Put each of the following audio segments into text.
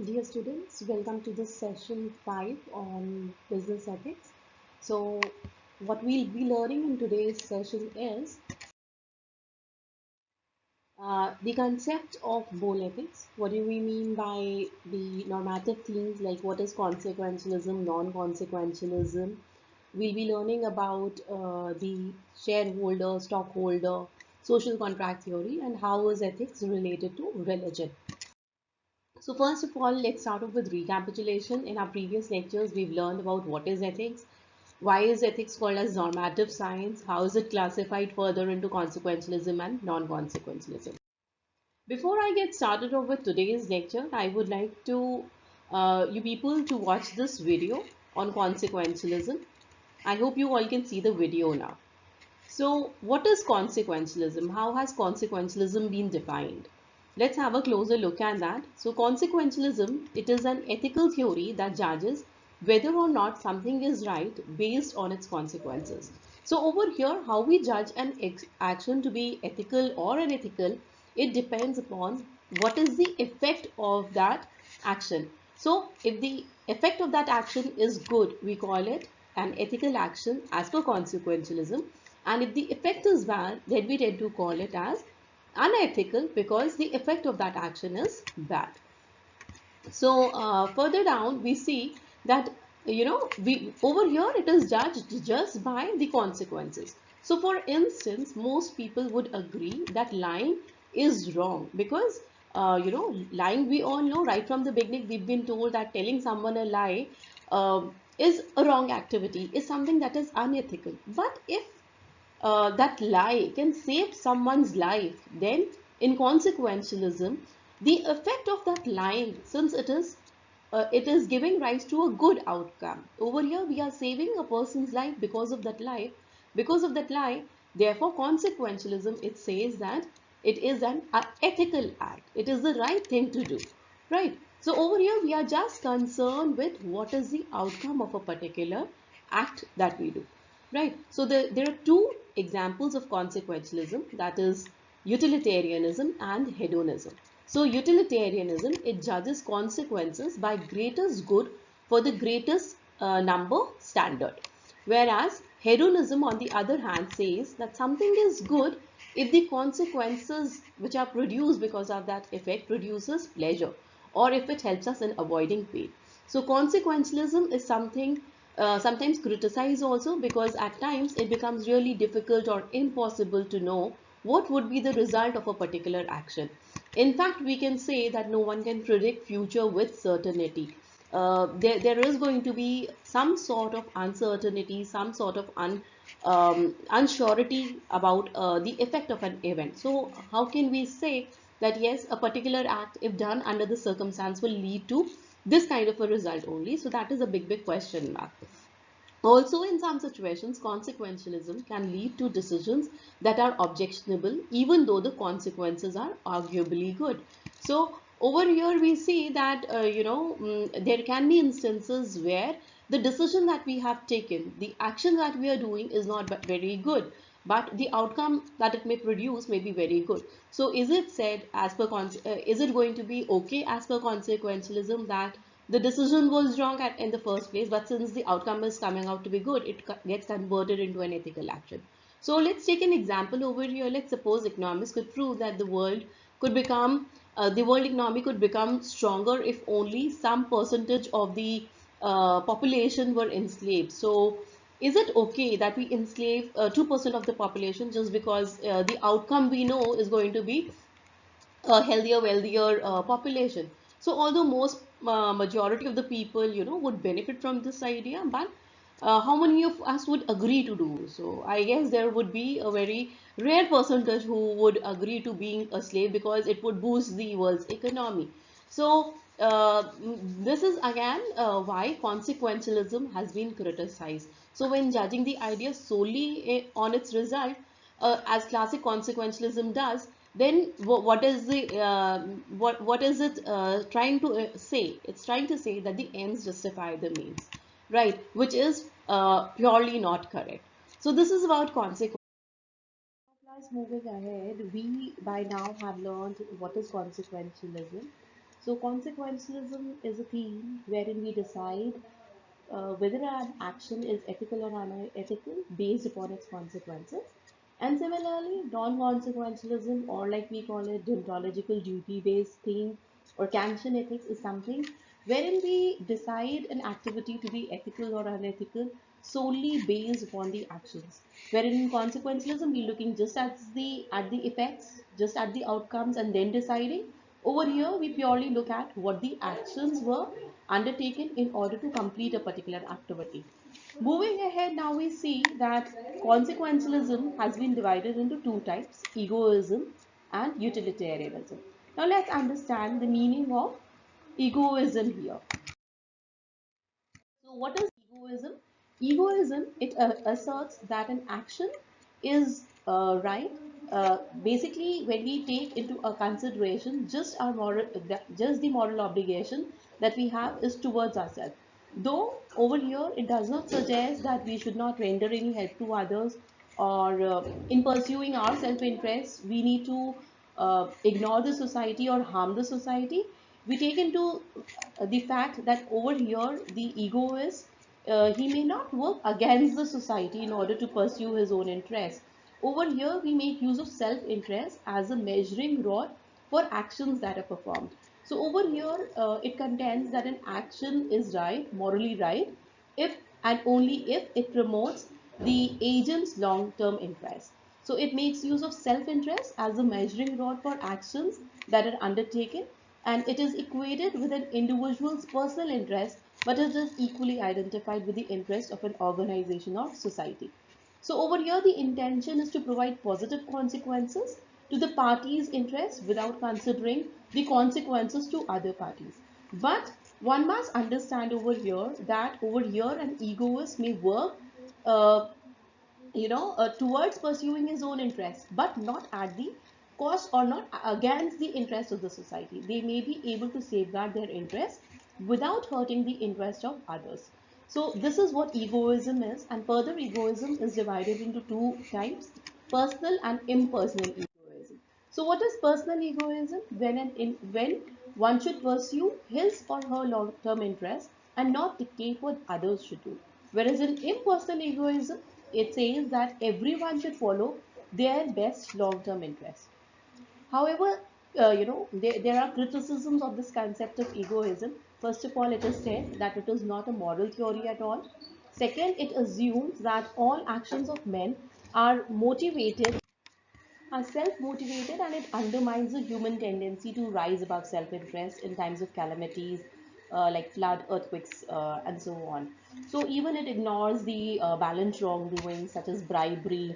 Dear students, welcome to this session 5 on business ethics. So, what we'll be learning in today's session is the concept of bold ethics. What do we mean by the normative themes like what is consequentialism, non-consequentialism? We'll be learning about the shareholder, stockholder, social contract theory, and how is ethics related to religion. So first of all, let's start off with recapitulation. In our previous lectures, we've learned about what is ethics, why is ethics called as normative science, how is it classified further into consequentialism and non-consequentialism. Before I get started off with today's lecture, I would like to you people to watch this video on consequentialism. I hope you all can see the video now. So what is consequentialism? How has consequentialism been defined? Let's have a closer look at that. So consequentialism, it is an ethical theory that judges whether or not something is right based on its consequences. So over here, how we judge an action to be ethical or unethical, it depends upon what is the effect of that action. So if the effect of that action is good, we call it an ethical action as per consequentialism. And if the effect is bad, then we tend to call it as unethical because the effect of that action is bad. So further down, we see that we over here it is judged just by the consequences. So for instance, most people would agree that lying is wrong because lying, we all know right from the beginning, we've been told that telling someone a lie is a wrong activity, is something that is unethical. But if that lie can save someone's life, then in consequentialism, the effect of that lying, since it is giving rise to a good outcome. Over here, we are saving a person's life because of that lie. Because of that lie, therefore, consequentialism, it says that it is an ethical act. It is the right thing to do, right? So over here, we are just concerned with what is the outcome of a particular act that we do. Right. So there are two examples of consequentialism, that is utilitarianism and hedonism. So utilitarianism, it judges consequences by greatest good for the greatest number standard. Whereas hedonism, on the other hand, says that something is good if the consequences which are produced because of that effect produces pleasure, or if it helps us in avoiding pain. So consequentialism is something sometimes criticized also because at times it becomes really difficult or impossible to know what would be the result of a particular action. In fact, we can say that no one can predict future with certainty. There is going to be some sort of uncertainty, some sort of unsurety about the effect of an event. So how can we say that yes, a particular act, if done under the circumstance, will lead to this kind of a result only? So that is a big question mark. Also, in some situations, consequentialism can lead to decisions that are objectionable, even though the consequences are arguably good. So, over here we see that, there can be instances where the decision that we have taken, the action that we are doing is not very good, but the outcome that it may produce may be very good. So, is it said as per, is it going to be okay as per consequentialism that the decision was wrong in the first place, but since the outcome is coming out to be good, it gets converted into an ethical action? So let's take an example over here. Let's suppose economists could prove that the world economy could become stronger if only some percentage of the population were enslaved. So is it okay that we enslave 2% of the population just because the outcome we know is going to be a healthier, wealthier population? So although most majority of the people, would benefit from this idea, but how many of us would agree to do so? I guess there would be a very rare percentage who would agree to being a slave because it would boost the world's economy. So this is again why consequentialism has been criticized. So when judging the idea solely on its result, as classic consequentialism does, then what is the what is it trying to say? It's trying to say that the ends justify the means, right? Which is purely not correct. So this is about consequence. Plus, moving ahead, we by now have learned what is consequentialism. So consequentialism is a theme wherein we decide whether an action is ethical or unethical based upon its consequences. And similarly, non-consequentialism, or like we call it, deontological duty-based theme or Kantian ethics, is something wherein we decide an activity to be ethical or unethical solely based upon the actions. Wherein in consequentialism, we're looking just at the effects, just at the outcomes, and then deciding. Over here, we purely look at what the actions were undertaken in order to complete a particular activity. Moving ahead, now we see that consequentialism has been divided into two types: egoism and utilitarianism. Now, let's understand the meaning of egoism here. So, what is egoism? Egoism, it asserts that an action is right. Basically, when we take into a consideration just our moral, just the moral obligation that we have is towards ourselves. Though over here, it does not suggest that we should not render any help to others, or in pursuing our self-interest, we need to ignore the society or harm the society. We take into the fact that over here the egoist, he may not work against the society in order to pursue his own interests. Over here we make use of self-interest as a measuring rod for actions that are performed. So over here it contends that an action is right, morally right, if and only if it promotes the agent's long-term interest. So it makes use of self-interest as a measuring rod for actions that are undertaken, and it is equated with an individual's personal interest, but it is equally identified with the interest of an organization or society. So over here, the intention is to provide positive consequences to the party's interest without considering the consequences to other parties. But one must understand over here that over here an egoist may work uh, towards pursuing his own interests, but not at the cost or not against the interest of the society. They may be able to safeguard their interests without hurting the interest of others. So this is what egoism is, and further egoism is divided into two types: personal and impersonal egoism. So what is personal egoism? When one should pursue his or her long-term interest and not dictate what others should do. Whereas in impersonal egoism, it says that everyone should follow their best long-term interest. However, there are criticisms of this concept of egoism. First of all, it is said that it is not a moral theory at all. Second, it assumes that all actions of men are motivated, are self-motivated, and it undermines the human tendency to rise above self-interest in times of calamities like flood, earthquakes, and so on. So even it ignores the balanced wrongdoings such as bribery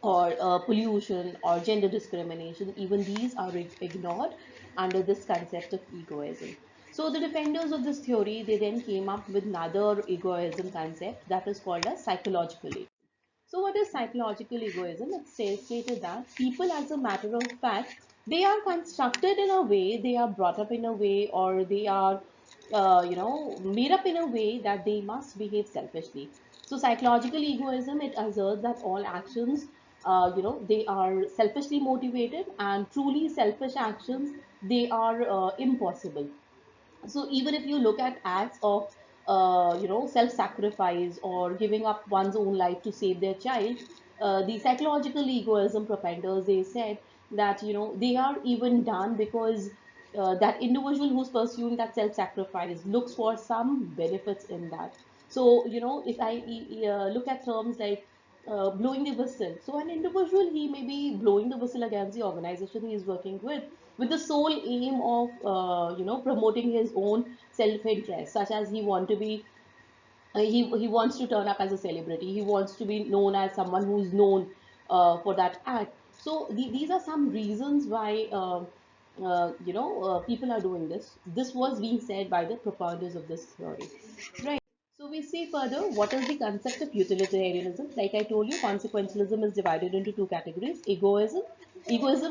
or pollution or gender discrimination. Even these are ignored under this concept of egoism. So the defenders of this theory, they then came up with another egoism concept that is called as psychological egoism. So what is psychological egoism? It stated that people, as a matter of fact, they are constructed in a way, they are brought up in a way, or they are, made up in a way that they must behave selfishly. So psychological egoism, it asserts that all actions, they are selfishly motivated, and truly selfish actions, they are impossible. So even if you look at acts of self-sacrifice or giving up one's own life to save their child, the psychological egoism propenders, they said that they are even done because that individual who's pursuing that self-sacrifice looks for some benefits in that. So if I look at terms like blowing the whistle. So an individual, he may be blowing the whistle against the organization he is working with the sole aim of promoting his own self-interest, such as he want to be he wants to turn up as a celebrity. He wants to be known as someone who is known for that act. So these are some reasons why people are doing this. This was being said by the proponents of this theory, right? So we see further what is the concept of utilitarianism. Like I told you, consequentialism is divided into two categories: egoism,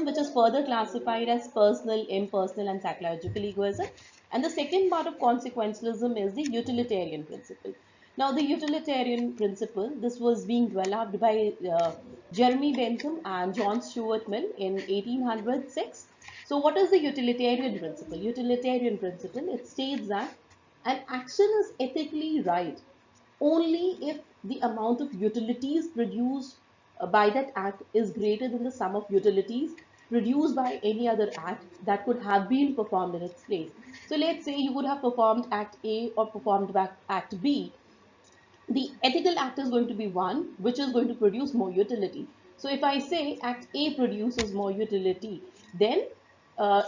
which is further classified as personal, impersonal, and psychological egoism. And the second part of consequentialism is the utilitarian principle. Now, the utilitarian principle, this was being developed by Jeremy Bentham and John Stuart Mill in 1806. So what is the utilitarian principle? Utilitarian principle, it states that an action is ethically right only if the amount of utilities produced by that act is greater than the sum of utilities produced by any other act that could have been performed in its place. So let's say you would have performed act A or performed act B. The ethical act is going to be one which is going to produce more utility. So if I say act A produces more utility, then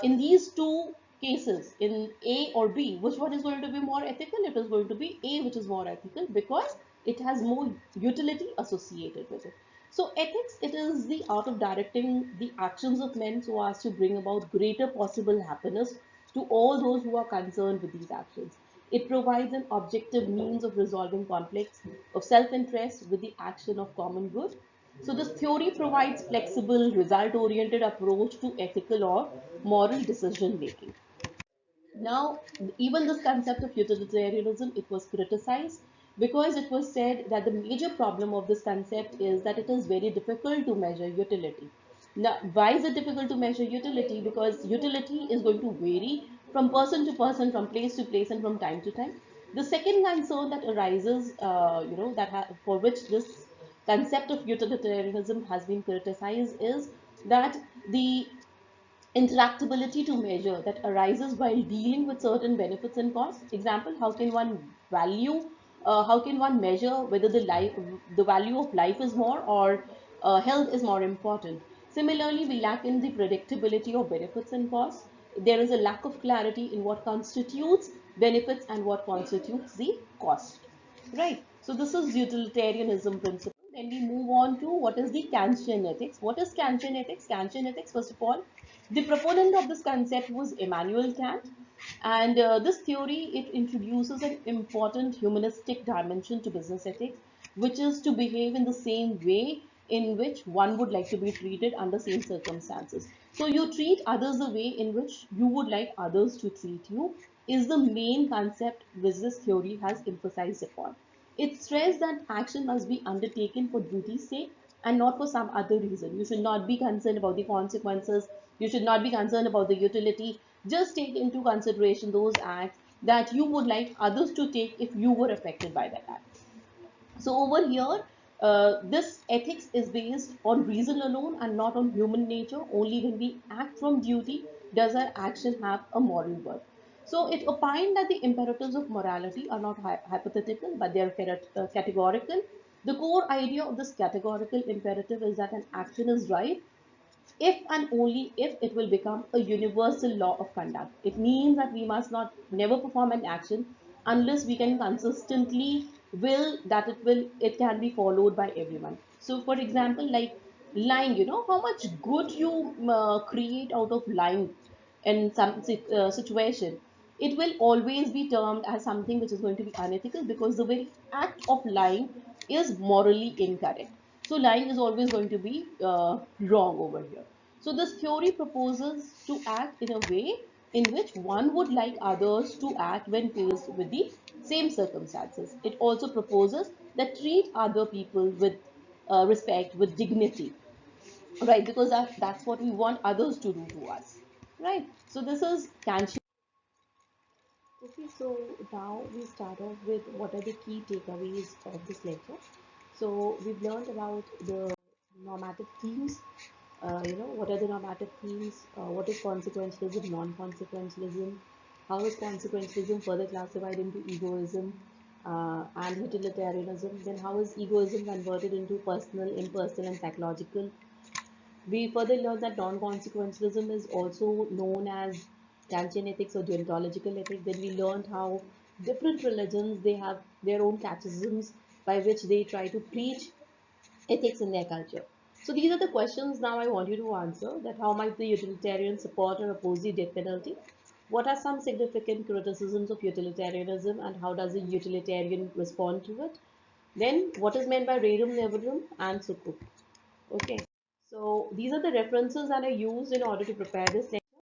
in these two cases, in A or B, which one is going to be more ethical? It is going to be A, which is more ethical because it has more utility associated with it. So ethics, it is the art of directing the actions of men so as to bring about greater possible happiness to all those who are concerned with these actions. It provides an objective means of resolving conflicts of self-interest with the action of common good. So this theory provides flexible, result-oriented approach to ethical or moral decision making. Now, even this concept of utilitarianism, it was criticized because it was said that the major problem of this concept is that it is very difficult to measure utility. Now, why is it difficult to measure utility? Because utility is going to vary from person to person, from place to place, and from time to time. The second concern that arises, for which this concept of utilitarianism has been criticized is that the interactability to measure that arises while dealing with certain benefits and costs. Example, how can one measure whether the value of life is more or health is more important? Similarly, we lack in the predictability of benefits and costs. There is a lack of clarity in what constitutes benefits and what constitutes the cost. Right. So this is utilitarianism principle. Then we move on to what is the Kantian ethics. What is Kantian ethics? Kantian ethics, first of all, the proponent of this concept was Immanuel Kant, and this theory, it introduces an important humanistic dimension to business ethics, which is to behave in the same way in which one would like to be treated under same circumstances. So you treat others the way in which you would like others to treat you is the main concept which this theory has emphasized upon. It stressed that action must be undertaken for duty's sake and not for some other reason. You should not be concerned about the consequences. You should not be concerned about the utility. Just take into consideration those acts that you would like others to take if you were affected by that act. So over here, this ethics is based on reason alone and not on human nature. Only when we act from duty does our action have a moral worth. So it opined that the imperatives of morality are not hypothetical, but they are categorical. The core idea of this categorical imperative is that an action is right if and only if it will become a universal law of conduct. It means that we must not never perform an action unless we can consistently will that it can be followed by everyone. So for example, like lying, how much good you create out of lying in some situation, it will always be termed as something which is going to be unethical because the very act of lying is morally incorrect. So lying is always going to be wrong over here. So this theory proposes to act in a way in which one would like others to act when faced with the same circumstances. It also proposes that treat other people with respect, with dignity, right? Because that's what we want others to do to us, right? So this is Kanchi. Okay, so now we start off with what are the key takeaways of this lecture. So we've learned about the normative themes. What are the normative themes? What is consequentialism, non-consequentialism? How is consequentialism further classified into egoism and utilitarianism? Then how is egoism converted into personal, impersonal, and psychological? We further learned that non-consequentialism is also known as Kantian ethics or deontological ethics. Then we learned how different religions, they have their own catechisms by which they try to preach ethics in their culture. So these are the questions now I want you to answer, that how might the utilitarian support or oppose the death penalty? What are some significant criticisms of utilitarianism and how does a utilitarian respond to it? Then what is meant by rerum novarum and sukuk? Okay. So these are the references that I used in order to prepare this